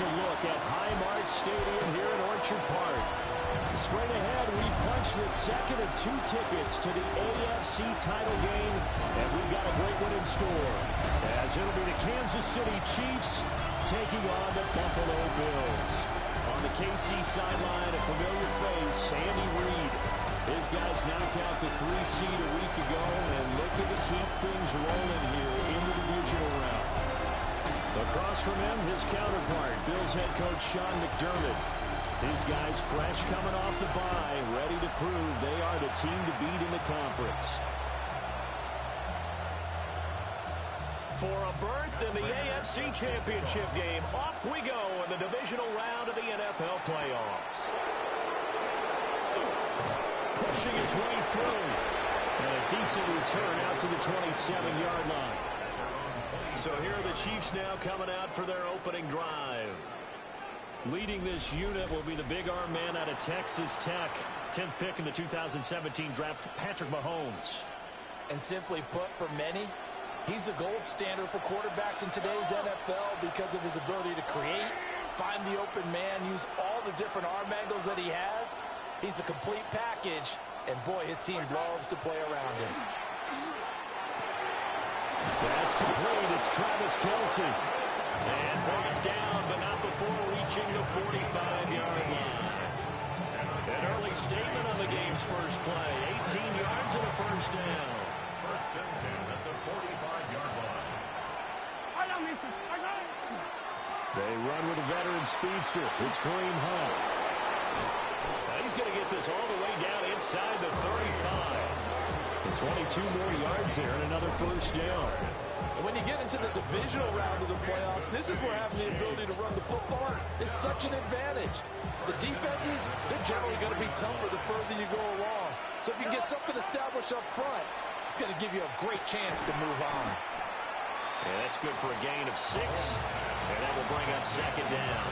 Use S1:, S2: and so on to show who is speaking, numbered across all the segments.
S1: closer look at Highmark Stadium here in Orchard Park. Straight ahead, we punch the second of 2 tickets to the AFC title game, and we've got a great one in store, as it'll be the Kansas City Chiefs taking on the Buffalo Bills. On the KC sideline, a familiar face, Andy Reid. His guys knocked out the 3 seed a week ago and looking to keep things rolling here in the divisional round. Across from him, his counterpart, Bills head coach Sean McDermott. These guys fresh coming off the bye, ready to prove they are the team to beat in the conference.
S2: For a berth in the AFC Championship game, off we go in the divisional round of the NFL playoffs. Pushing his way through. And a decent return out to the 27-yard line. So here are the Chiefs now coming out for their opening drive. Leading this unit will be the big arm man out of Texas Tech. 10th pick in the 2017 draft, Patrick Mahomes.
S3: And simply put, for many, he's the gold standard for quarterbacks in today's NFL because of his ability to create, find the open man, use all the different arm angles that he has. He's a complete package, and boy, his team loves to play around him.
S1: That's complete. It's Travis Kelce.
S2: And brought down, but not before reaching the 45-yard line. An early statement on the game's first play. 18 yards and a first down.
S4: First and 10 at the 45-yard line.
S1: They run with a veteran speedster. It's Kareem Hunt.
S2: He's going to get this all the way down inside the 35.
S1: And 22 more yards there and another first down.
S3: And when you get into the divisional round of the playoffs, this is where having the ability to run the football is such an advantage. The defenses, they're generally going to be tougher the further you go along. So if you can get something established up front, it's going to give you a great chance to move on.
S2: Yeah, that's good for a gain of 6. And that will bring up second down.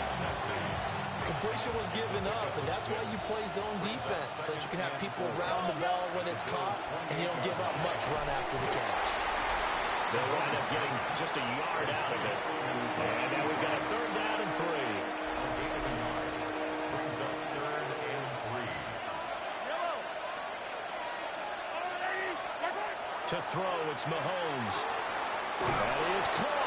S3: Completion was given up, and that's why you play zone defense, so that you can have people around the ball when it's caught, and you don't give up much run after the catch.
S2: They'll wind up getting just a yard out of it. And now we've got a third down and 3.
S4: Brings up third and 3.
S2: To throw, it's Mahomes. That is caught.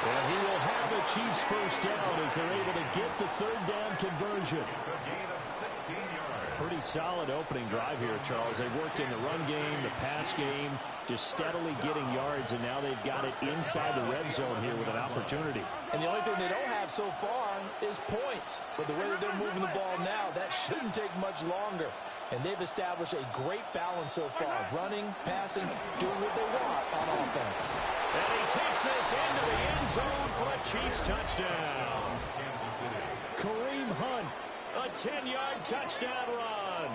S1: And he will have the Chiefs first down as they're able to get the third down conversion.
S4: It's a gain of 16 yards.
S1: Pretty solid opening drive here, Charles. They worked in the run game, the pass game, just steadily getting yards, and now they've got it inside the red zone here with an opportunity.
S3: And the only thing they don't have so far is points. But the way that they're moving the ball now, that shouldn't take much longer. And they've established a great balance so far. Running, passing, doing what they want on offense.
S2: And he takes this into the end zone for a Chiefs touchdown.
S4: Kansas City.
S1: Kareem Hunt.
S2: A 10-yard touchdown run.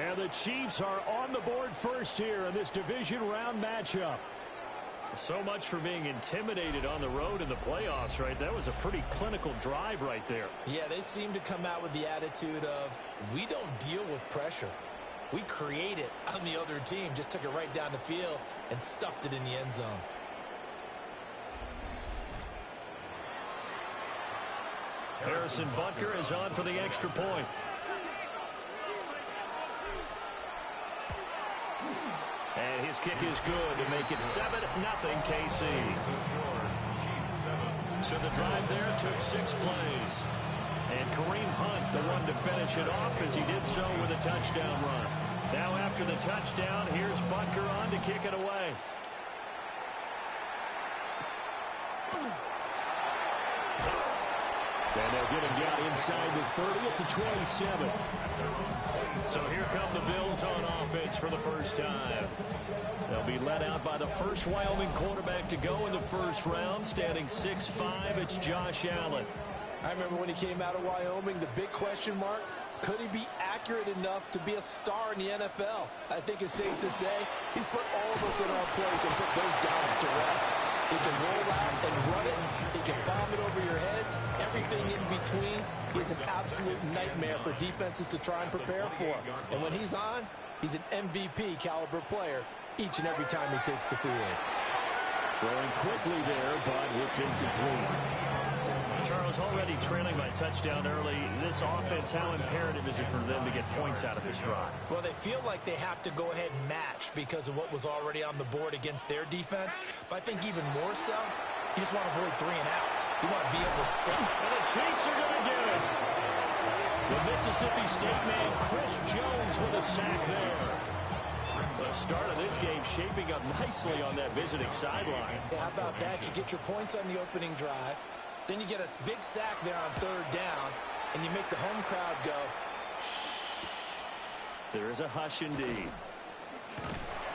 S1: And the Chiefs are on the board first here in this division round matchup.
S2: So much for being intimidated on the road in the playoffs, right? That was a pretty clinical drive right there.
S3: Yeah, they seem to come out with the attitude of, we don't deal with pressure. We create it on the other team. Just took it right down the field and stuffed it in the end zone.
S2: Harrison Butker is on for the extra point. And his kick is good to make it 7-0 KC. So the drive there took 6 plays. And Kareem Hunt, the one to finish it off as he did so with a touchdown run. Now after the touchdown, here's Butker on to kick it away.
S1: And they'll get him down inside the 30 up to 27.
S2: So here come the Bills on offense for the first time. They'll be led out by the first Wyoming quarterback to go in the first round, standing 6'5". It's Josh Allen.
S3: I remember when he came out of Wyoming, the big question mark, could he be accurate enough to be a star in the NFL? I think it's safe to say he's put all of us in our place and put those downs to rest. He can roll out and run it. He can bomb it over your heads. Everything in between is an absolute nightmare for defenses to try and prepare for. And when he's on, he's an MVP caliber player each and every time he takes the field.
S1: Throwing quickly there, but it's incomplete.
S2: Charles, already trailing by touchdown early. This offense, how imperative is it for them to get points out of this drive?
S3: Well, they feel like they have to go ahead and match because of what was already on the board against their defense. But I think even more so, you just want to avoid 3 and outs. You want to be able to stay.
S2: And the Chiefs are going to get it. The Mississippi State man, Chris Jones, with a sack there. The start of this game shaping up nicely on that visiting sideline.
S3: Yeah, how about that? You get your points on the opening drive. Then you get a big sack there on 3rd down, and you make the home crowd go.
S2: There is a hush indeed.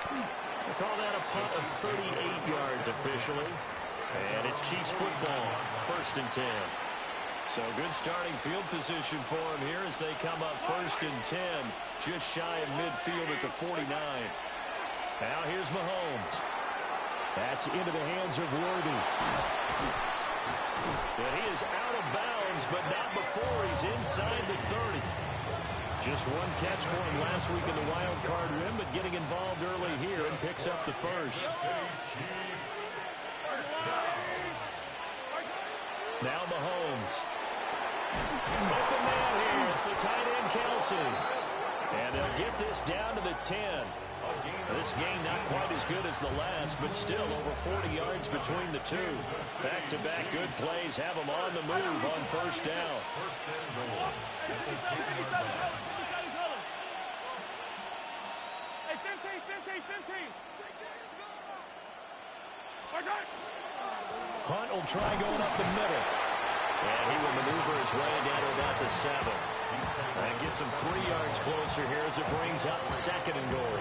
S2: They call that a punt of 38 yards officially. And it's Chiefs football, 1st and 10. So good starting field position for them here as they come up 1st and 10, just shy of midfield at the 49. Now here's Mahomes.
S1: That's into the hands of Worthy.
S2: And he is out of bounds, but not before he's inside the 30. Just one catch for him last week in the wild card rim, but getting involved early here and picks up the first. Now Mahomes. Open man here. It's the tight end, Kelsey. And they'll get this down to the 10. This game not quite as good as the last, but still over 40 yards between the two. Back-to-back good plays have them on the move on 1st down.
S5: Hey, 15.
S2: Hunt will try going up the middle. And he will maneuver his way down to about the 7. That gets him 3 yards closer here as it brings up 2nd and goal.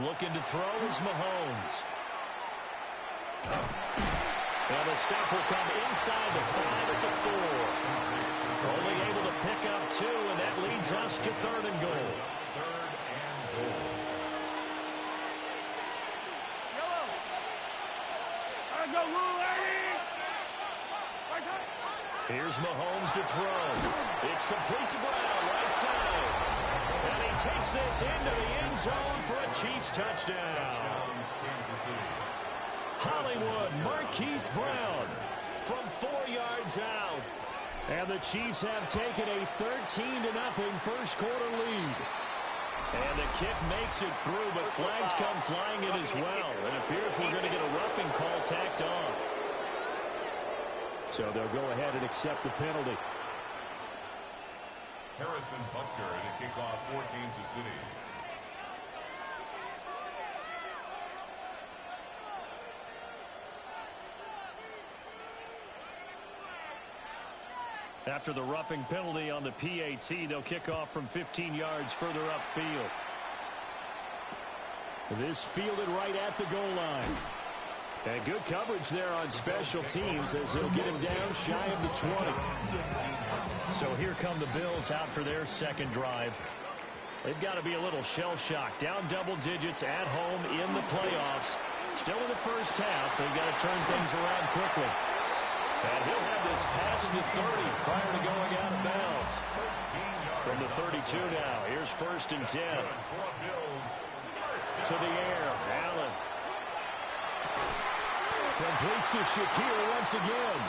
S2: Looking to throw is Mahomes. And the stop will come inside the 5 at the 4. Only able to pick up 2, and that leads us to 3rd and goal. Here's Mahomes to throw. It's complete to Brown, right side. And he takes this into the end zone for a Chiefs touchdown. Hollywood, Marquise Brown from 4 yards out. And the Chiefs have taken a 13-0 first quarter lead. And the kick makes it through, but flags come flying in as well. It appears we're going to get a roughing call tacked on.
S1: So they'll go ahead and accept the penalty.
S4: Harrison Butker to kick off for Kansas City.
S2: After the roughing penalty on the PAT, they'll kick off from 15 yards further upfield.
S1: This fielded right at the goal line. And good coverage there on special teams as they'll get him down shy of the 20.
S2: So here come the Bills out for their 2nd drive. They've got to be a little shell-shocked. Down double digits at home in the playoffs. Still in the first half. They've got to turn things around quickly. And he'll have this past the 30 prior to going out of bounds. From the 32 now. Here's 1st and 10. To the air. Allen.
S1: Completes to Shakir once again.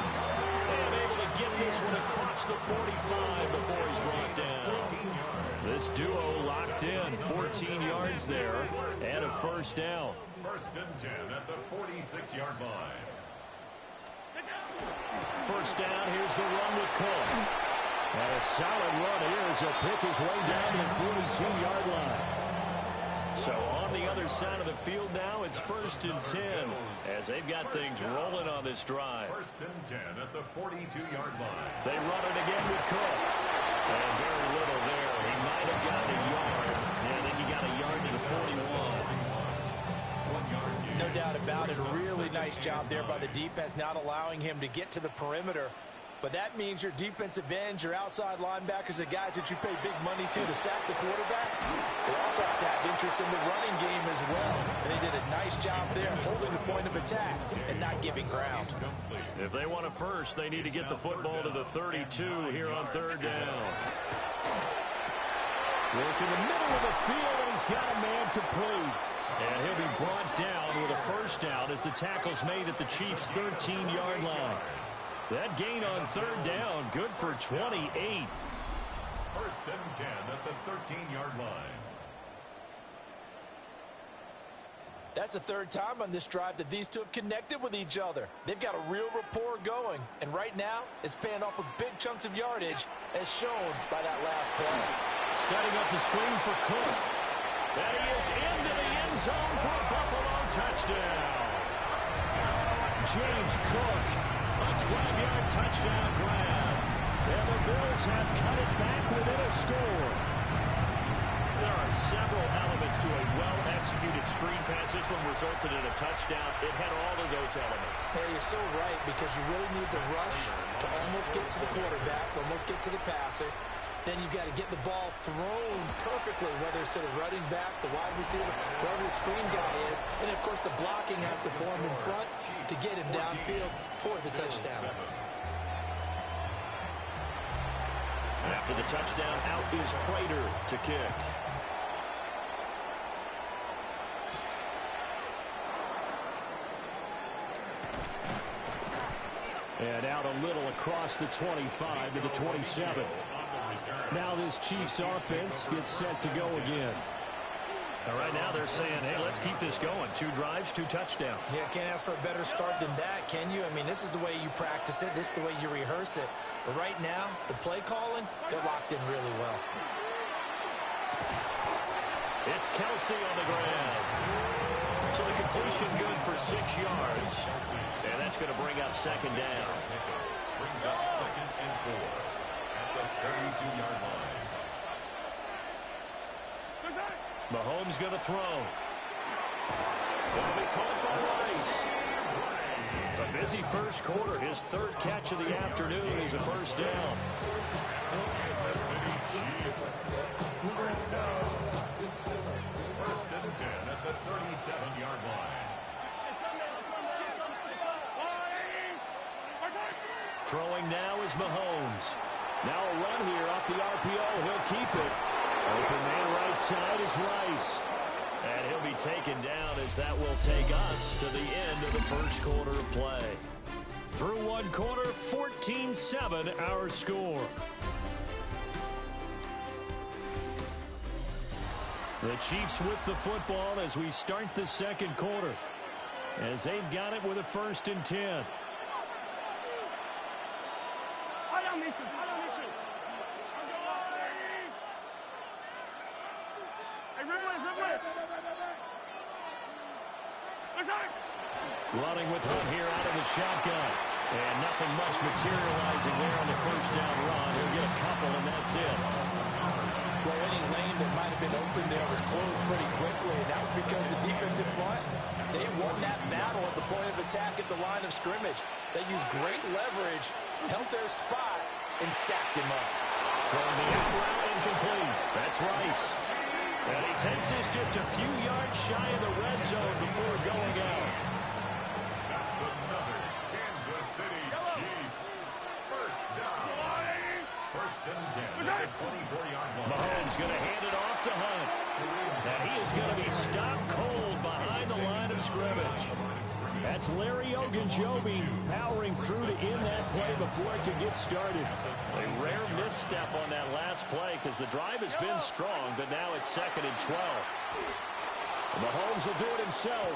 S2: And able to get this one across the 45 before he's brought down. This duo locked in. 14 yards there. And a 1st down.
S4: 1st and 10 at the 46-yard line.
S2: 1st down, here's the run with Cook.
S1: And a solid run here as he'll pick his way down to the 42-yard line.
S2: So on the other side of the field now, it's 1st and 10 as they've got things rolling on this drive.
S4: 1st and 10 at the 42-yard line.
S2: They run it again with Cook. And very little there. He might have got a yard. And I think he got a yard to the 41.
S3: No doubt about it. A really nice job there by the defense, not allowing him to get to the perimeter. But that means your defensive ends, your outside linebackers, the guys that you pay big money to sack the quarterback, they also have to have interest in the running game as well. And they did a nice job there holding the point of attack and not giving ground.
S2: If they want a first, they need to get the football to the 32 here on 3rd down.
S1: Work in the middle of the field, and he's got a man complete.
S2: And he'll be brought down with a first down as the tackle's made at the Chiefs' 13-yard line. That gain on third down, good for 28.
S4: First and 10 at the 13-yard line.
S3: That's the third time on this drive that these two have connected with each other. They've got a real rapport going, and right now it's paying off with big chunks of yardage, as shown by that last play.
S2: Setting up the screen for Cook. And he is into the end zone for a Buffalo touchdown. James Cook, a 12-yard touchdown grab. And the Bills have cut it back within a score. There are several elements to a well-executed screen pass. This one resulted in a touchdown. It had all of those elements.
S3: Hey, you're so right, because you really need the rush to almost get to the quarterback, almost get to the passer. Then you've got to get the ball thrown perfectly, whether it's to the running back, the wide receiver, whoever the screen guy is. And, of course, the blocking has to form in front to get him downfield for the touchdown.
S2: After the touchdown, out is Prater to kick. And out a little across the 25 to the 27. Now this Chiefs offense gets set to go again. Now right now they're saying, hey, let's keep this going. 2 drives, 2 touchdowns.
S3: Yeah, can't ask for a better start than that, can you? I mean, this is the way you practice it. This is the way you rehearse it. But right now, the play calling, they're locked in really well.
S2: It's Kelsey on the ground. So the completion good for 6 yards. And that's going to bring up second down.
S4: Brings up second and 4 at the 32-yard line.
S2: Mahomes going to throw. It'll be caught by Rice. A busy first quarter. His 3rd catch of the afternoon is a first down.
S4: Kansas City Chiefs. First down. First and 10 at the 37-yard line.
S2: Throwing now is Mahomes. Now a run here off the RPO. He'll keep it. Open man right side is Rice. And he'll be taken down as that will take us to the end of the first quarter of play. Through one quarter, 14-7 our score. The Chiefs with the football as we start the second quarter, as they've got it with a 1st and 10. Running with Hunt here out of the shotgun. And nothing much materializing there on the first down run. He'll get a couple, and that's it.
S3: Well, any lane that might have been open there was closed pretty quickly, and that was because the defensive front, they won that battle at the point of attack at the line of scrimmage. They used great leverage, held their spot, and stacked him up.
S2: Throwing the out route incomplete. That's Rice. And he takes this just a few yards shy of the red zone before going out.
S4: That's another Kansas City Chiefs. First down. First and 10 at the 24-yard line.
S2: Mahomes going to hand it off to Hunt. And he is going to be stopped cold behind the line of scrimmage. That's Larry Ogunjobi powering through to end that play before it could get started. A rare misstep on that last play because the drive has been strong, but now it's 2nd and 12. Mahomes will do it himself.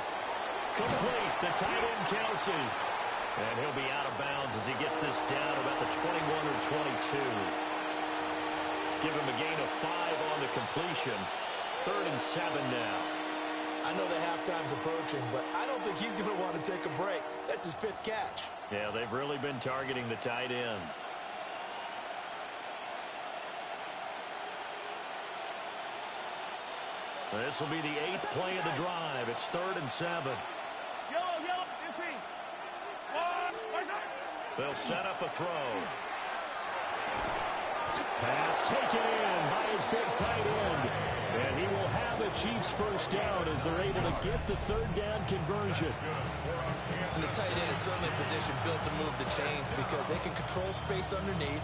S2: Complete, the tight end Kelsey. And he'll be out of bounds as he gets this down about the 21 or 22. Give him a gain of 5 on the completion. 3rd and 7 now.
S3: I know the halftime's approaching, but I don't think he's going to want to take a break. That's his 5th catch.
S2: Yeah, they've really been targeting the tight end. This will be the 8th play of the drive. It's 3rd and 7.
S5: Yellow, 15.
S2: They'll set up a throw. Pass taken in by his big tight end. And he will have the Chiefs first down as they're able to get the 3rd down conversion.
S3: And the tight end is certainly in position built to move the chains because they can control space underneath.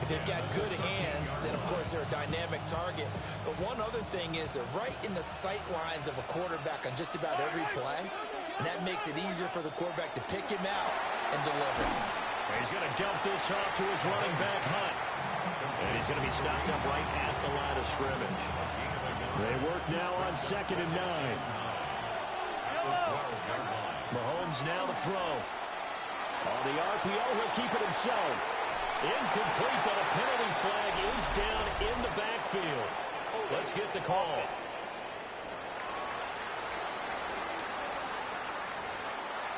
S3: If they've got good hands, then, of course, they're a dynamic target. But one other thing is they're right in the sight lines of a quarterback on just about every play, and that makes it easier for the quarterback to pick him out and deliver.
S2: He's going to dump this off to his running back, Hunt. And he's going to be stopped up right at the line of scrimmage. They work now on 2nd and 9. Mahomes now to throw. On the RPO, he'll keep it himself. Incomplete, but a penalty flag is down in the backfield. Let's get the call.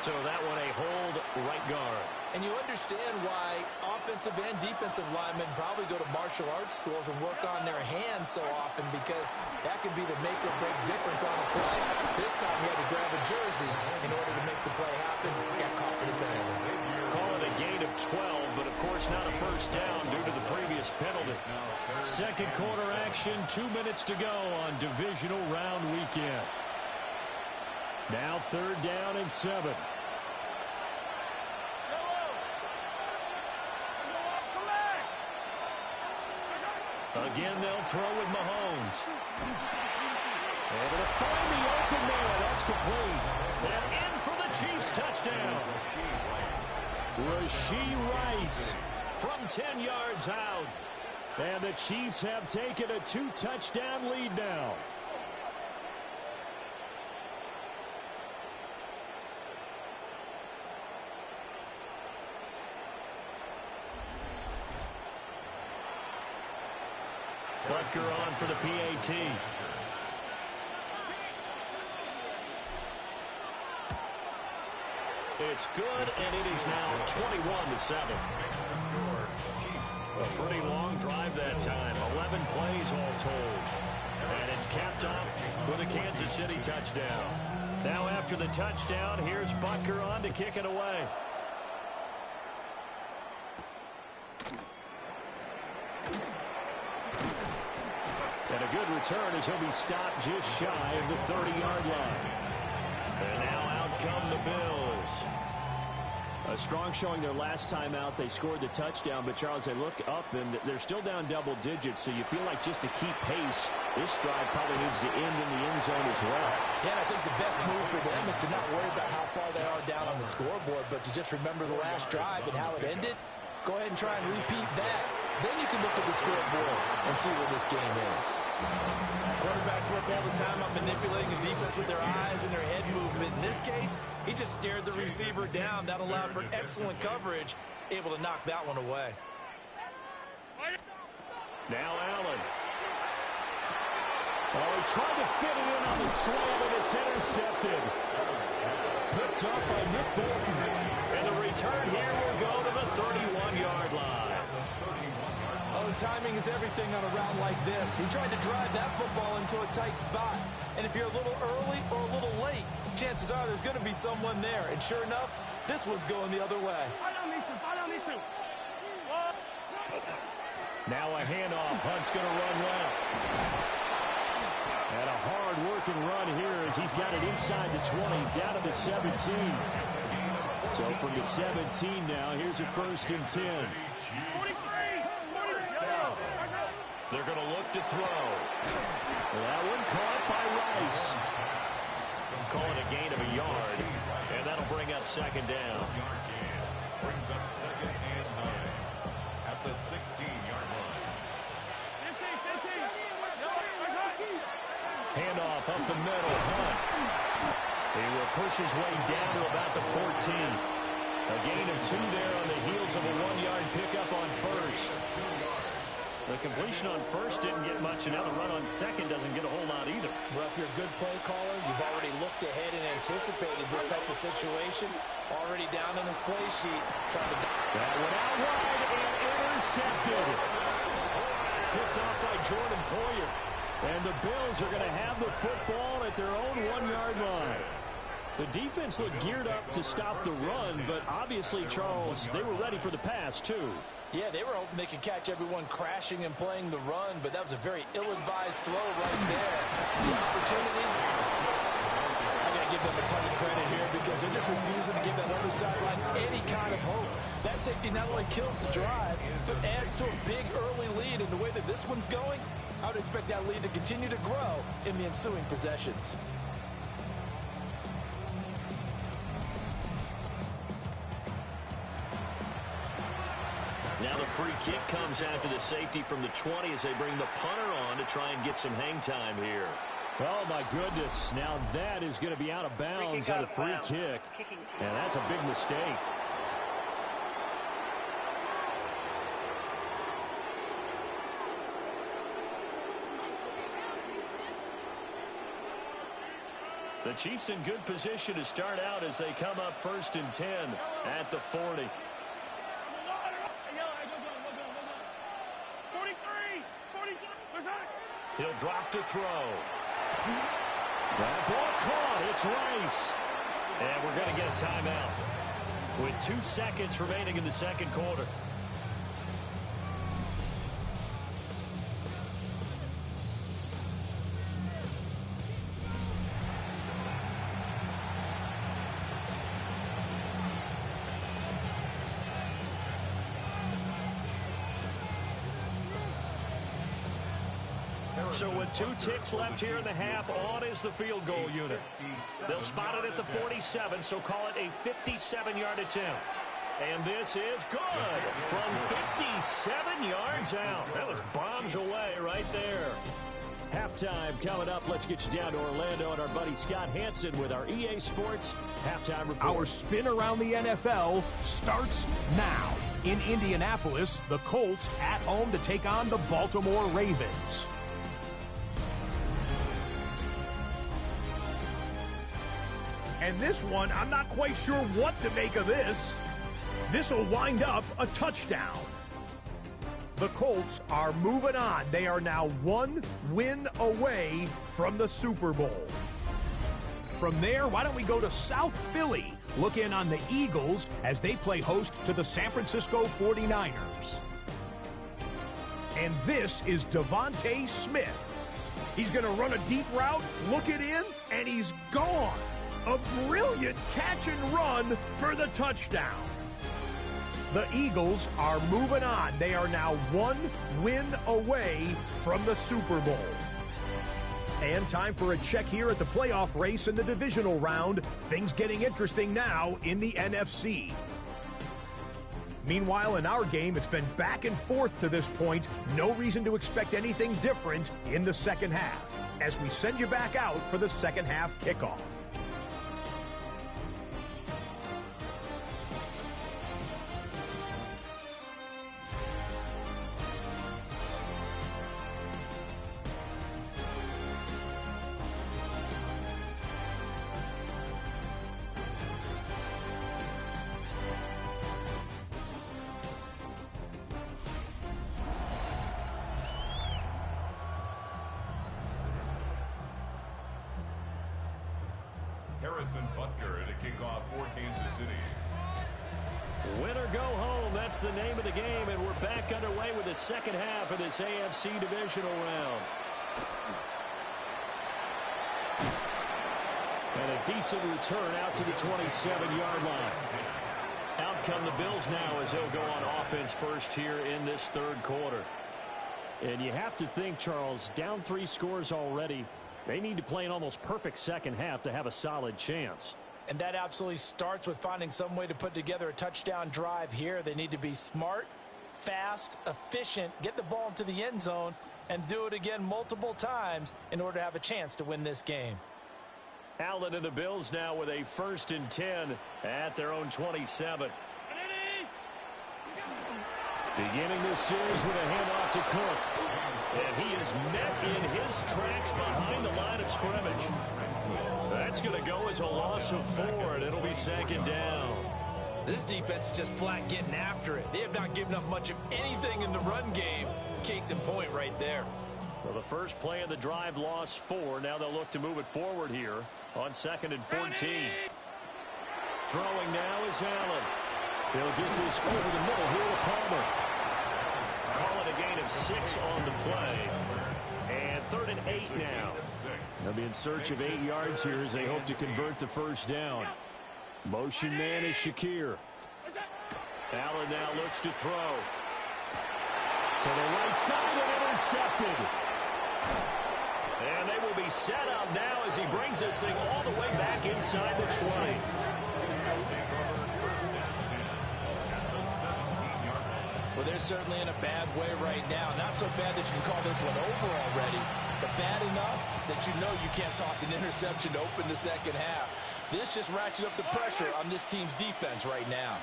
S2: So that one a hold right guard.
S3: And you understand why offensive and defensive linemen probably go to martial arts schools and work on their hands so often, because that can be the make or break difference on a play. This time he had to grab a jersey in order to make the play happen. Got caught for the penalty.
S2: Call it a gain of 12, but of course not a first down due to the previous penalty. Second quarter action, 2 minutes to go on divisional round weekend. Now 3rd down and 7. Again, they'll throw with Mahomes. Able to find the open man. That's complete. And in for the Chiefs touchdown. Rashee Rice from 10 yards out. And the Chiefs have taken a 2-touchdown lead now. Butker on for the PAT. It's good, and it is now 21-7. A pretty long drive that time. 11 plays all told. And it's capped off with a Kansas City touchdown. Now after the touchdown, here's Butker on to kick it away. And a good return as he'll be stopped just shy of the 30-yard line. And now out come the Bills.
S1: A strong showing their last time out. They scored the touchdown, but, Charles, they look up, and they're still down double digits, so you feel like just to keep pace, this drive probably needs to end in the end zone as well.
S3: Yeah, and I think the best move for them is to not worry about how far they are down on the scoreboard, but to just remember the last drive and how it ended. Go ahead and try and repeat that. Then you can look at the scoreboard and see where this game is. Quarterbacks work all the time on manipulating the defense with their eyes and their head movement. In this case, he just stared the receiver down. That allowed for excellent coverage, able to knock that one away.
S2: Now Allen.
S1: Oh, he tried to fit it in on the slant, and it's intercepted. Picked up by Nick Bolton.
S2: And the return here will go to the 31-yard line.
S3: Oh, timing is everything on a round like this. He tried to drive that football into a tight spot. And if you're a little early or a little late, chances are there's going to be someone there. And sure enough, this one's going the other way.
S2: Now a handoff. Hunt's going to run left.
S1: And a hard-working run here as he's got it inside the 20, down to the 17. So from the 17 now, here's a 1st and 10.
S2: They're going to look to throw.
S1: That one caught by Rice.
S2: Call it a gain of a yard, and that'll bring up 2nd down.
S4: Brings up 2nd and 9 at the 16-yard line.
S2: Handoff up the middle. Hunt. He will push his way down to about the 14. A gain of 2 there on the heels of a 1-yard pickup on 1st. The completion on 1st didn't get much, and now the run on 2nd doesn't get a whole lot either.
S3: Well, if you're a good play caller, you've already looked ahead and anticipated this type of situation. Already down on his play sheet. Trying to...
S1: That went out wide and intercepted.
S2: Picked off by Jordan Poyer.
S1: And the Bills are going to have the football at their own 1-yard line. The defense looked geared up to stop the run, but obviously, Charles, they were ready for the pass, too.
S3: Yeah, they were hoping they could catch everyone crashing and playing the run, but that was a very ill-advised throw right there. The opportunity, I got to give them a ton of credit here because they're just refusing to give that other sideline any kind of hope. That safety not only kills the drive, but adds to a big early lead. And the way that this one's going, I would expect that lead to continue to grow in the ensuing possessions.
S2: Now the free kick comes after the safety from the 20 as they bring the punter on to try and get some hang time here.
S1: Oh, my goodness. Now that is going to be out of bounds on a free kick. And that's a big mistake.
S2: The Chiefs in good position to start out as they come up 1st and 10 at the 40.
S5: 43.
S2: He'll drop to throw.
S1: That ball caught. It's Rice.
S2: And we're going to get a timeout with 2 seconds remaining in the second quarter. So with 2 ticks left here in the half, on is the field goal unit. They'll spot it at the 47, so call it a 57-yard attempt. And this is good from 57 yards out. That was bombs away right there.
S1: Halftime coming up. Let's get you down to Orlando and our buddy Scott Hansen with our EA Sports Halftime Report.
S6: Our spin around the NFL starts now. In Indianapolis, the Colts at home to take on the Baltimore Ravens. And this one, I'm not quite sure what to make of this. This will wind up a touchdown. The Colts are moving on. They are now 1 win away from the Super Bowl. From there, why don't we go to South Philly? Look in on the Eagles as they play host to the San Francisco 49ers. And this is Devontae Smith. He's going to run a deep route, look it in, and he's gone. A brilliant catch and run for the touchdown. The Eagles are moving on. They are now 1 win away from the Super Bowl. And time for a check here at the playoff race in the divisional round. Things getting interesting now in the NFC. Meanwhile, in our game, it's been back and forth to this point. No reason to expect anything different in the second half, as we send you back out for the second half kickoff.
S4: Butker at a kickoff for Kansas City.
S2: Win or go home, that's the name of the game, and we're back underway with the second half of this AFC Divisional round. And a decent return out to the 27-yard line. Out come the Bills now as they'll go on offense first here in this third quarter.
S1: And you have to think, Charles, down 3 scores already. They need to play an almost perfect second half to have a solid chance.
S3: And that absolutely starts with finding some way to put together a touchdown drive here. They need to be smart, fast, efficient, get the ball into the end zone, and do it again multiple times in order to have a chance to win this game.
S2: Allen and the Bills now with a 1st and 10 at their own 27.
S1: Beginning this series with a handoff to Cook.
S2: And he is met in his tracks behind the line of scrimmage. That's going to go as a loss of 4, and it'll be 2nd down.
S3: This defense is just flat getting after it. They have not given up much of anything in the run game. Case in point right there.
S2: Well, the first play of the drive lost 4. Now they'll look to move it forward here on 2nd and 14. Throwing now is Allen.
S1: They'll get this over the middle here to Palmer.
S2: Call it a gain of 6 on the play. And 3rd and 8 now.
S1: They'll be in search of 8 yards here as they hope to convert the first down. Motion man is Shakir.
S2: Allen now looks to throw. To the right side and intercepted. And they will be set up now as he brings this thing all the way back inside the 20.
S3: Well, they're certainly in a bad way right now. Not so bad that you can call this one over already, but bad enough that you know you can't toss an interception to open the second half. This just ratchets up the pressure on this team's defense right now.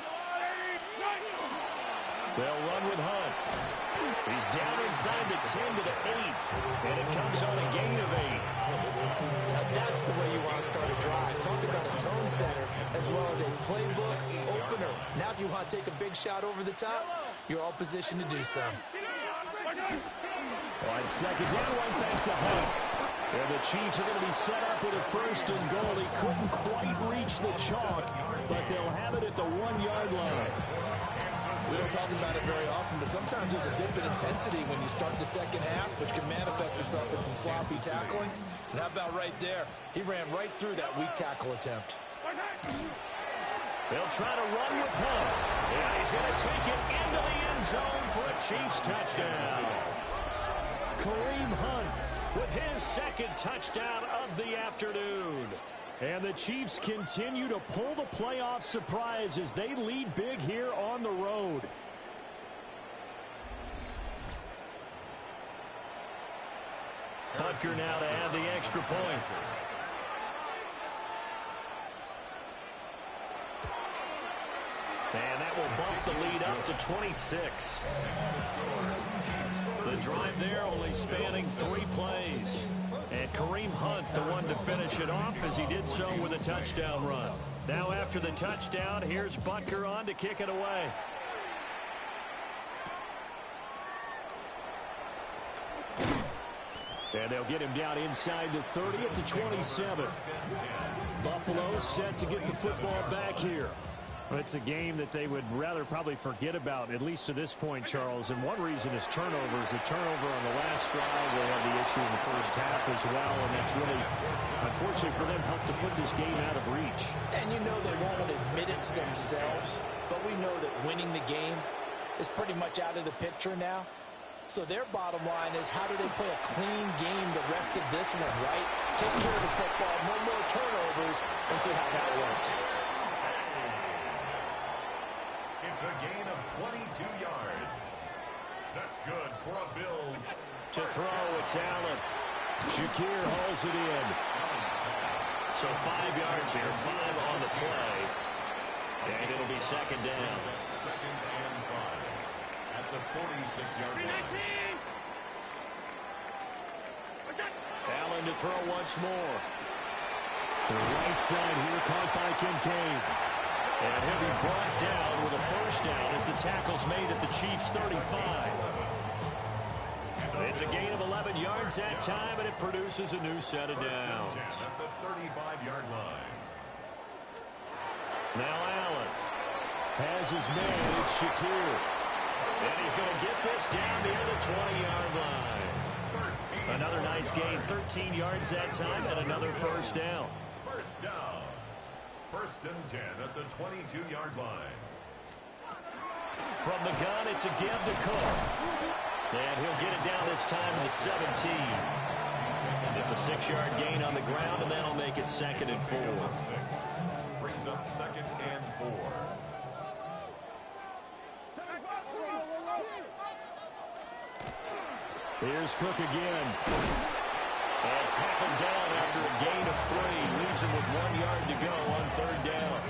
S2: They'll run with Hunt. He's down inside the 10 to the 8, and it comes on a gain of 8.
S3: Now that's the way you want to start a drive. Talk about a tone setter as well as a playbook opener. Now if you want to take a big shot over the top, you're all positioned to do so.
S1: On second down, right back to Hunt. And the Chiefs are going to be set up with a 1st and goal. He couldn't quite reach the chalk, but they'll have it at the 1-yard line.
S3: We don't talk about it very often, but sometimes there's a dip in intensity when you start the second half, which can manifest itself in some sloppy tackling. And how about right there? He ran right through that weak tackle attempt.
S2: They'll try to run with Hunt. And he's going to take it into the end zone for a Chiefs touchdown. Kareem Hunt with his 2nd touchdown of the afternoon.
S1: And the Chiefs continue to pull the playoff surprise as they lead big here on the road.
S2: Butker now to add the extra point. And that will bump the lead up to 26. The drive there only spanning 3 plays. And Kareem Hunt, the one to finish it off as he did so with a touchdown run. Now after the touchdown, here's Butker on to kick it away.
S1: And they'll get him down inside the 30 at the 27. Buffalo set to get the football back here.
S6: It's a game that they would rather probably forget about, at least to this point, Charles. And one reason is turnovers. A turnover on the last drive. They had the issue in the first half as well. And that's really, unfortunately for them, helped to put this game out of reach.
S3: And you know they won't admit it to themselves, but we know that winning the game is pretty much out of the picture now. So their bottom line is, how do they play a clean game the rest of this one, right? Take care of the football, no more turnovers, and see how that works.
S4: It's a gain of 22 yards. That's good for a Bills.
S2: To throw, it's Allen. Shakir hauls it in. So 5 yards here, 5 on the play. And it'll be 2nd down.
S4: 2nd and 5 at the 46-yard line.
S2: Allen to throw once more.
S1: The right side here caught by Kincaid.
S2: And he'll be brought down with a 1st down as the tackle's made at the Chiefs' 35. It's a gain of 11 yards that time, and it produces a new set of downs.
S4: At the 35-yard line.
S2: Now Allen
S1: Has his man, it's Shakir.
S2: And he's going to get this down near the 20-yard line. Another nice gain, 13 yards that time, and another 1st down.
S4: 1st down. 1st and 10 at the 22-yard line.
S2: From the gun, it's a give to Cook. And he'll get it down this time to 17. It's a 6-yard gain on the ground, and that'll make it 2nd and 4.
S4: Brings up 2nd and 4.
S1: Here's Cook again.
S2: And tackled down after a gain of 3. Leaves him with 1 yard to go on 3rd down.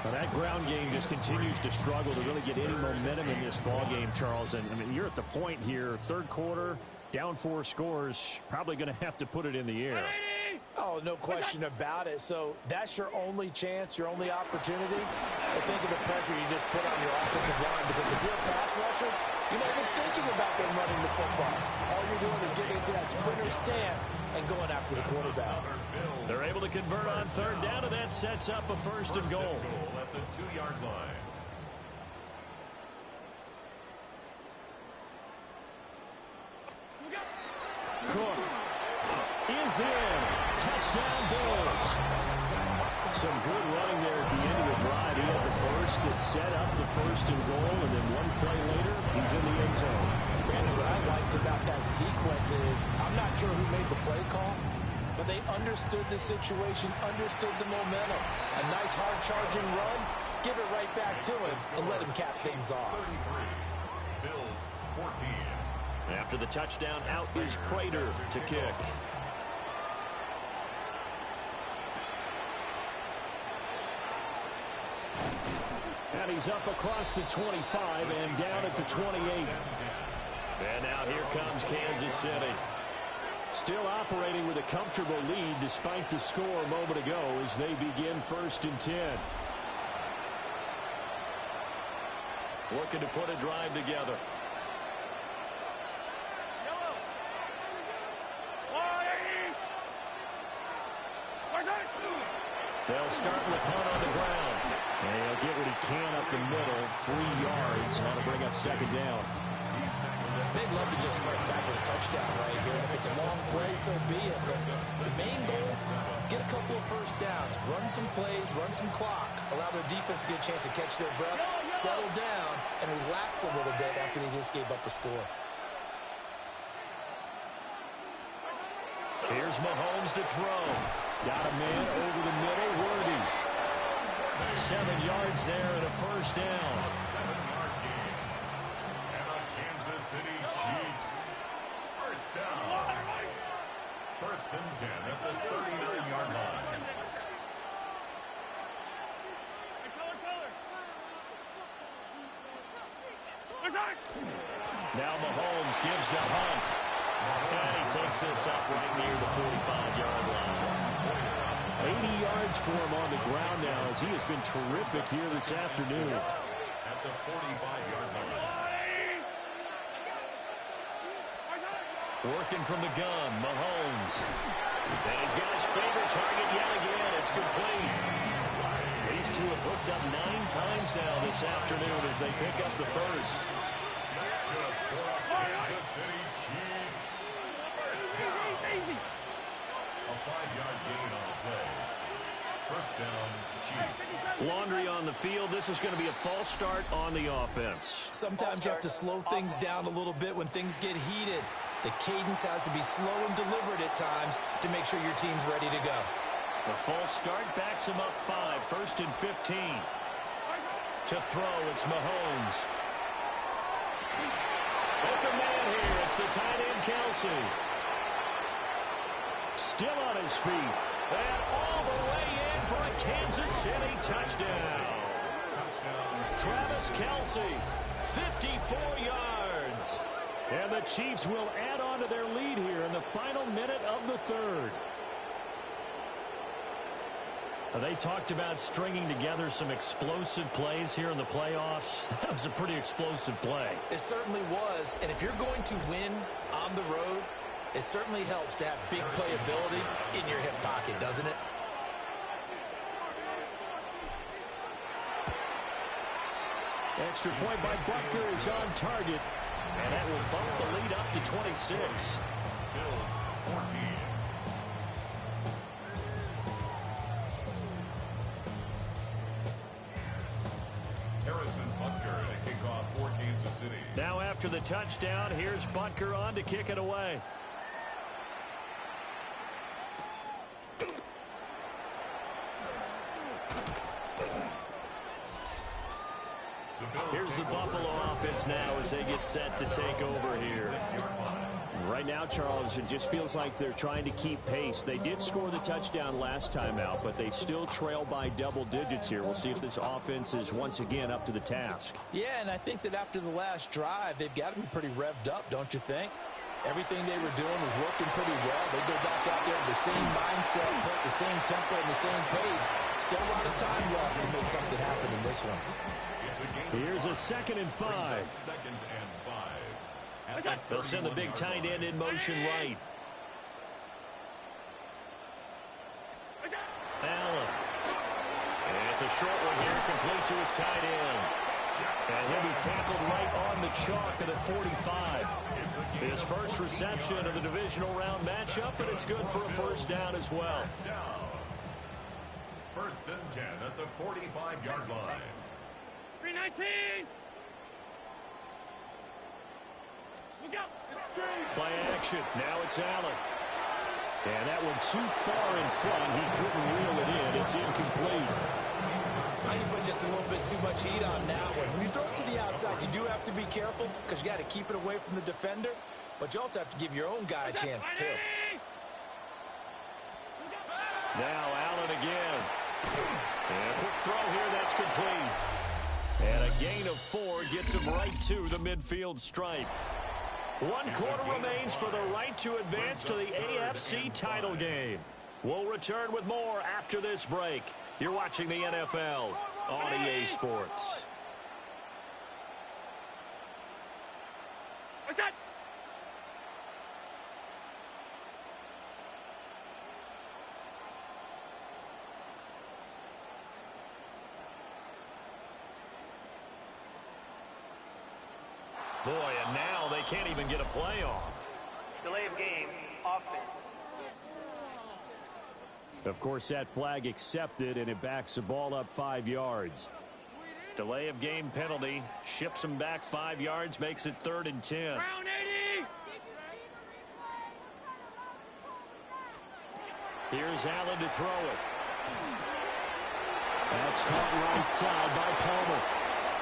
S6: Well, that ground game just continues to struggle to really get any momentum in this ball game, Charles. And I mean, you're at the point here, 3rd quarter, down 4 scores, probably going to have to put it in the air.
S3: Oh, no question about it. So that's your only chance, your only opportunity. But think of the pressure you just put on your offensive line, because if you're a pass rusher, you're not even thinking about them running the football. All you're doing is getting into that sprinter stance and going after the quarterback.
S2: They're able to convert on 3rd down, and that sets up a 1st and goal.
S4: At the 2-yard line.
S1: Cook is in. Touchdown, Bills.
S6: Some good running there at the end of the drive. He had the burst
S1: pass that set up the first and goal, and then one play later, he's in the end zone.
S3: Brandon, what I liked about that sequence is I'm not sure who made the play call, but they understood the situation, understood the momentum. A nice hard-charging run, give it right back to him, and let him cap things off.
S4: 33, Bills 14.
S2: After the touchdown, out is Prater to kick.
S1: And he's up across the 25 and down at the 28.
S2: And now here comes Kansas City.
S1: Still operating with a comfortable lead despite the score a moment ago as they begin 1st and 10.
S2: Looking to put a drive together. They'll start with Hunt on the ground.
S1: And he'll get what he can up the middle, 3 yards. That'll bring up 2nd down.
S3: They'd love to just strike back with a touchdown right here. If it's a long play, so be it. But the main goal, get a couple of first downs, run some plays, run some clock, allow their defense to get a chance to catch their breath, settle down, and relax a little bit after they just gave up a score.
S2: Here's Mahomes to throw.
S1: Got a man over the middle, Worthy.
S2: 7 yards there and a first down.
S4: 7-yard gain. And the Kansas City Chiefs. First down. 1st and 10 at the 39-yard line.
S2: Now Mahomes gives to Hunt. And he takes this up right near the 45-yard line.
S1: 80 yards for him on the ground now as he has been terrific here this afternoon.
S4: At the 45-yard line.
S2: Working from the gun, Mahomes. And he's got his favorite target yet again. It's complete. These two have hooked up 9 times now this afternoon as they pick up the first.
S4: That's good for Kansas City Chiefs. First down. A 5-yard gain on the play. First down, Chiefs.
S2: Laundry on the field. This is going to be a false start on the offense.
S3: Sometimes you have to slow things down a little bit when things get heated. The cadence has to be slow and deliberate at times to make sure your team's ready to go.
S2: The false start backs him up 5. 1st and 15. To throw, it's Mahomes. Open man here. It's the tight end, Kelsey.
S1: Still on his feet.
S2: And all the way in for a Kansas City touchdown. Travis Kelsey, 54 yards.
S1: And the Chiefs will add on to their lead here in the final minute of the 3rd.
S2: They talked about stringing together some explosive plays here in the playoffs. That was a pretty explosive play.
S3: It certainly was. And if you're going to win on the road, it certainly helps to have big playability in your hip pocket, doesn't it?
S1: Extra point by Butker is on target.
S2: And that will bump the lead up to 26.
S4: Bills 14. Harrison Butker to kick off for Kansas City.
S2: Now after the touchdown, here's Butker on to kick it away. Here's the Buffalo offense now as they get set to take over here.
S1: Right now, Charles, it just feels like they're trying to keep pace. They did score the touchdown last time out, but they still trail by double digits here. We'll see if this offense is once again up to the task.
S3: Yeah, and I think that after the last drive, they've got to be pretty revved up, don't you think? Everything they were doing was working pretty well. They go back out there with the same mindset, the same tempo, and the same pace. Still a lot of time left to make something happen in this one.
S1: Here's a 2nd and 5.
S4: 2nd and 5.
S2: They'll send the big tight end in motion right. Allen. And it's a short one here, complete to his tight end. And he'll be tackled right on the chalk at the 45. His first reception of the divisional round matchup, and it's good for a first down as well.
S4: 1st and 10 at the 45-yard line.
S5: 319. Look out.
S2: Play action. Now it's Allen. And that one too far in front. He couldn't reel it in. It's incomplete.
S3: Now you put just a little bit too much heat on that one. When you throw it to the outside, you do have to be careful because you got to keep it away from the defender. But you also have to give your own guy a chance, too.
S2: Now Allen again. And a quick throw here. That's complete. And a gain of 4 gets him right to the midfield stripe. 1 quarter remains for the right to advance to the AFC title game. We'll return with more after this break. You're watching the NFL on EA Sports.
S5: What's that?
S2: Boy, and now they can't even get a play off.
S7: Delay of game, offense.
S1: Of course, that flag accepted, and it backs the ball up 5 yards.
S2: Delay of game penalty. Ships him back 5 yards, makes it 3rd and 10.
S5: Round 80.
S2: Here's Allen to throw it.
S1: That's caught right side by Palmer.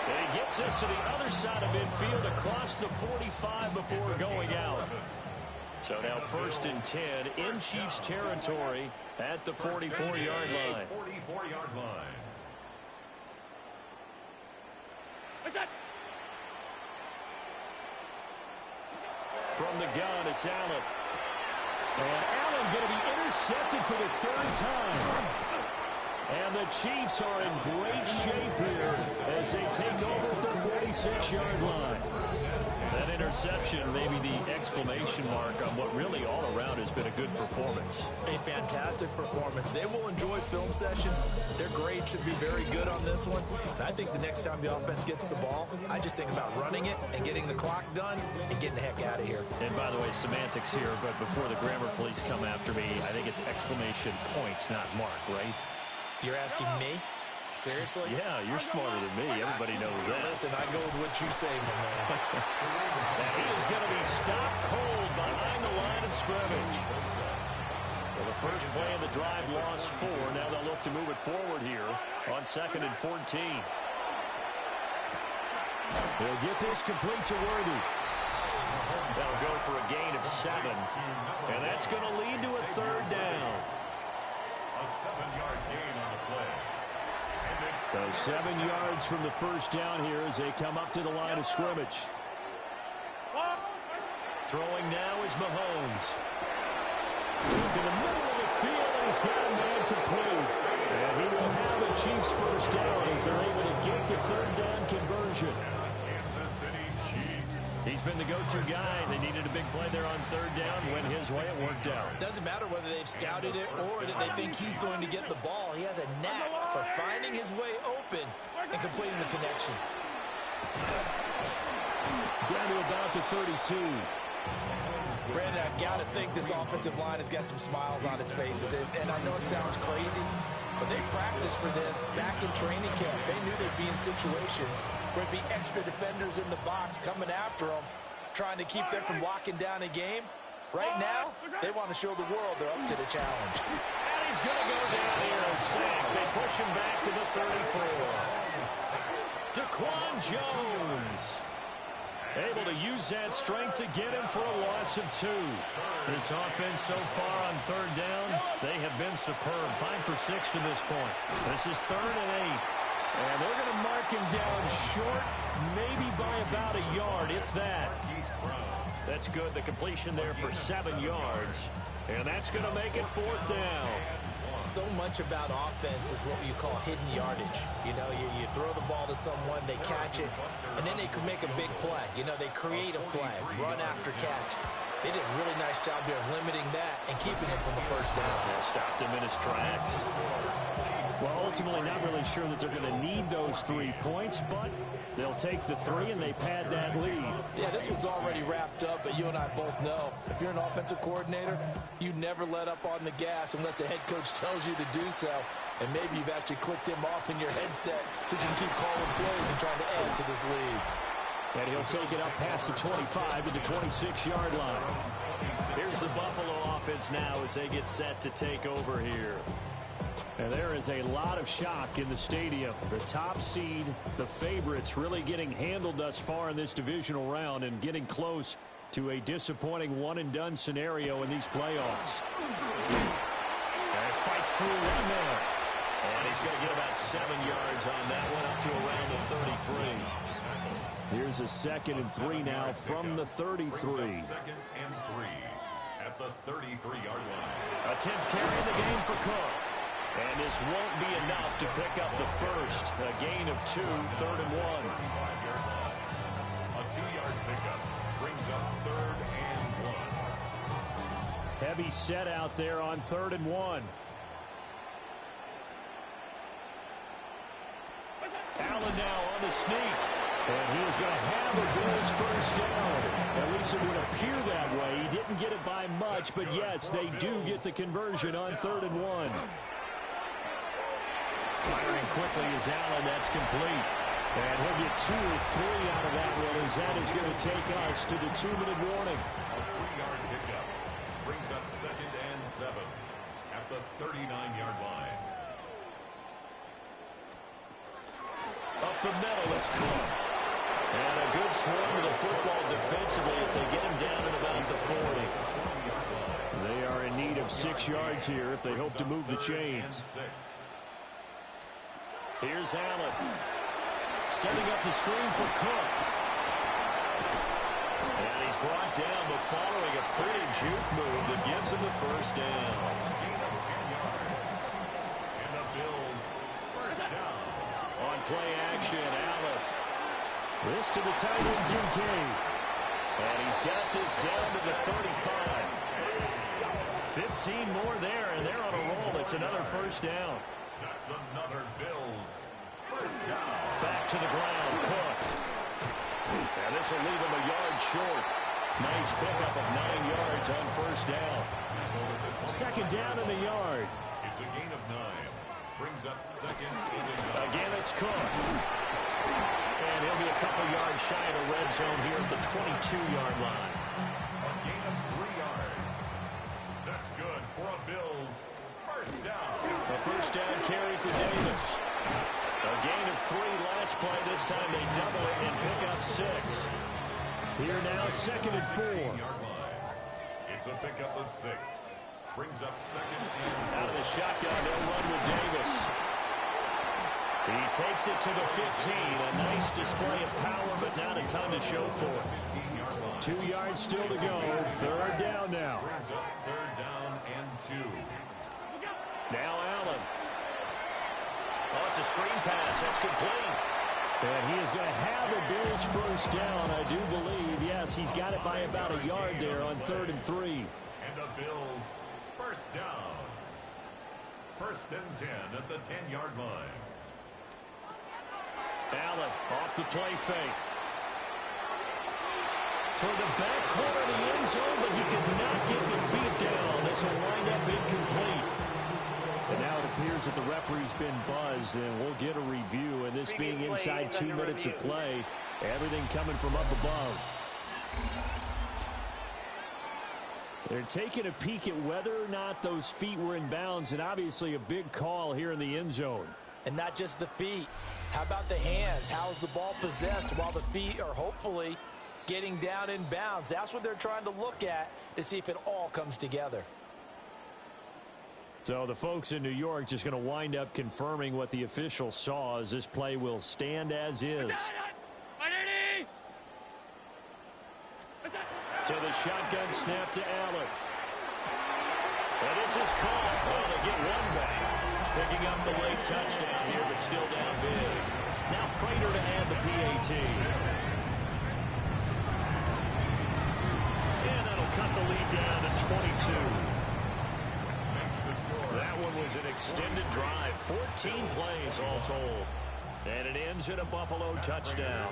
S2: And he gets us to the other side of midfield across the 45 before going out. So now 1st and 10 in Chiefs territory at the 44-yard line.
S4: 44-yard line.
S5: What's that?
S2: From the gun, it's Allen.
S1: And Allen going to be intercepted for the 3rd time. And the Chiefs are in great shape here as they take over at the 46-yard line.
S2: That interception may be the exclamation mark on what really all around has been a good performance.
S3: A fantastic performance. They will enjoy film session. Their grade should be very good on this one. And I think the next time the offense gets the ball, I just think about running it and getting the clock done and getting the heck out of here.
S2: And by the way, semantics here, but before the grammar police come after me, I think it's exclamation point, not mark, right?
S3: You're asking me? Seriously?
S2: Yeah, you're smarter than me. Everybody knows that.
S3: Listen, I go with what you say, my man.
S2: And he is going to be stopped cold behind the line of scrimmage. Well, the first play of the drive lost 4. Now they'll look to move it forward here on 2nd and 14.
S1: They'll get this complete to Worthy.
S2: They'll go for a gain of 7. And that's going to lead to a 3rd down.
S4: A 7-yard gain on the play.
S1: So 7 yards from the first down here as they come up to the line of scrimmage.
S2: Throwing now is Mahomes.
S1: To the middle of the field, and he's got a man complete. And he will have a Chiefs first down as they're able to get the 3rd down conversion.
S4: Kansas City Chiefs.
S2: He's been the go-to guy. They needed a big play there on 3rd down. Went his way, it worked out.
S3: Doesn't matter whether they've scouted it or that they think he's going to get the ball. He has a knack for finding his way open and completing the connection.
S1: Down to about the 32.
S3: Brandon, I've got to think this offensive line has got some smiles on its faces. And I know it sounds crazy, but they practiced for this back in training camp. They knew they'd be in situations where it'd be extra defenders in the box coming after them, trying to keep them from locking down a game. Right now, they want to show the world they're up to the challenge.
S2: And he's going to go down here a sack. They push him back to the 34. Daquan Jones able to use that strength to get him for a loss of 2. This offense so far on 3rd down, they have been superb. 5 for 6 to this point. This is 3rd and 8. And they're going to mark him down short, maybe by about a yard, if that. That's good. The completion there for 7 yards. And that's going to make it 4th down.
S3: So much about offense is what you call hidden yardage. You know, you throw the ball to someone, they catch it, and then they can make a big play. You know, they create a play, run after catch. They did a really nice job there of limiting that and keeping it from the first down.
S2: They stopped him in his tracks.
S1: Well, ultimately not really sure that they're going to need those 3 points, but they'll take the 3 and they pad that lead.
S3: Yeah, this one's already wrapped up, but you and I both know if you're an offensive coordinator, you never let up on the gas unless the head coach tells you to do so. And maybe you've actually clicked him off in your headset so you can keep calling plays and trying to add to this lead.
S2: And he'll take it up past the 25 to the 26-yard line. Here's the Buffalo offense now as they get set to take over here. And there is a lot of shock in the stadium. The top seed, the favorites, really getting handled thus far in this divisional round and getting close to a disappointing one-and-done scenario in these playoffs. And it fights through one man. And he's going to get about 7 yards on that one, up to around the 33.
S1: Here's a 2nd and 3 now from the 33.
S4: 2nd and 3 at the 33-yard line.
S2: A 10th carry in the game for Cook. And this won't be enough to pick up the first. A gain of 2, 3rd and 1.
S4: A 2-yard pickup brings up 3rd and 1.
S1: Heavy set out there on 3rd and 1.
S2: Allen now on the sneak. And he is going to have a Bills first down. At least it would appear that way. He didn't get it by much, but yes, they do get the conversion on 3rd and 1. Firing quickly is Allen. That's complete. And he'll get 2 or 3 out of that one as that is going to take us to the 2-minute warning.
S4: A 3-yard pickup brings up 2nd and 7 at the 39-yard line.
S2: Up the middle, it's Cook. And a good swarm to the football defensively as they get him down at about the 40.
S1: They are in need of 6 yards here if they hope to move the chains.
S2: Here's Allen. Setting up the screen for Cook. And he's brought down, but following a pretty juke move that gives him the first down.
S4: And the Bills first down.
S2: On play action, Allen.
S1: This to the tight end, Kincaid.
S2: And he's got this down to the 35. 15 more there, and they're on a roll. It's another first down.
S4: That's another Bills first down.
S2: Back to the ground, Cook. And this will leave him a yard short. Nice pickup of 9 yards on first down.
S1: 2nd down in the yard.
S4: It's a gain of 9. Brings up 2nd and 9.
S2: Again, it's Cook. And he'll be a couple yards shy of the red zone here at the 22-yard line.
S4: A gain of 3 yards. That's good for a Bills first down.
S2: A first down carry for Davis. A gain of 3 last play. This time they double it and pick up 6.
S1: Here now, 2nd and 4.
S4: 16-yard line. It's a pickup of 6. Brings up 2nd and 4.
S2: Out of the shotgun, they'll run with Davis. He takes it to the 15. A nice display of power, but not a ton to show for it.
S1: 2 yards still to go. 3rd down now.
S4: Brings up 3rd down and 2.
S2: Now Allen. Oh, it's a screen pass. That's complete.
S1: And he is going to have a Bills first down, I do believe. Yes, he's got it by about a yard there on 3rd and 3.
S4: And a Bills first down. 1st and 10 at the 10-yard line.
S2: Allen off the play fake. Toward the back corner of the end zone, but he could not get the feet down. This will wind up incomplete.
S1: And now it appears that the referee's been buzzed, and we'll get a review. And this being inside 2 minutes of play, everything coming from up above. They're taking a peek at whether or not those feet were in bounds, and obviously a big call here in the end zone.
S3: And not just the feet. How about the hands? How's the ball possessed while the feet are hopefully getting down in bounds? That's what they're trying to look at to see if it all comes together.
S1: So the folks in New York just going to wind up confirming what the official saw as this play will stand as is.
S2: So the shotgun snap to Allen. And this is caught. Well, they get one back. Picking up the late touchdown here, but still down big. Now Prater to add the PAT. And that'll cut the lead down to 22. That one was an extended drive. 14 plays all told. And it ends in a Buffalo touchdown.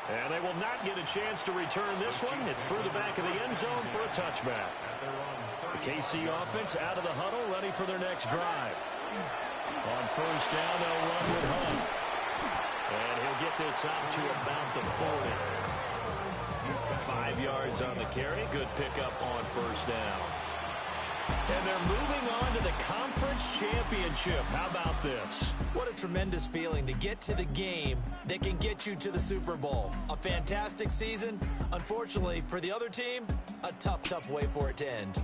S2: And they will not get a chance to return this one. It's through the back of the end zone for a touchback. KC offense out of the huddle, ready for their next drive. On first down, they'll run with Hunt. And he'll get this out to about the 40. 5 yards on the carry. Good pickup on first down. And they're moving on to the conference championship. How about this?
S3: What a tremendous feeling to get to the game that can get you to the Super Bowl. A fantastic season. Unfortunately, for the other team, a tough way for it to end.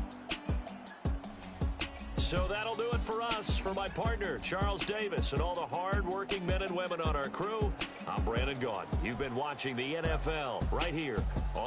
S2: So that'll do it for us. For my partner, Charles Davis, and all the hard-working men and women on our crew, I'm Brandon Gaudin. You've been watching the NFL right here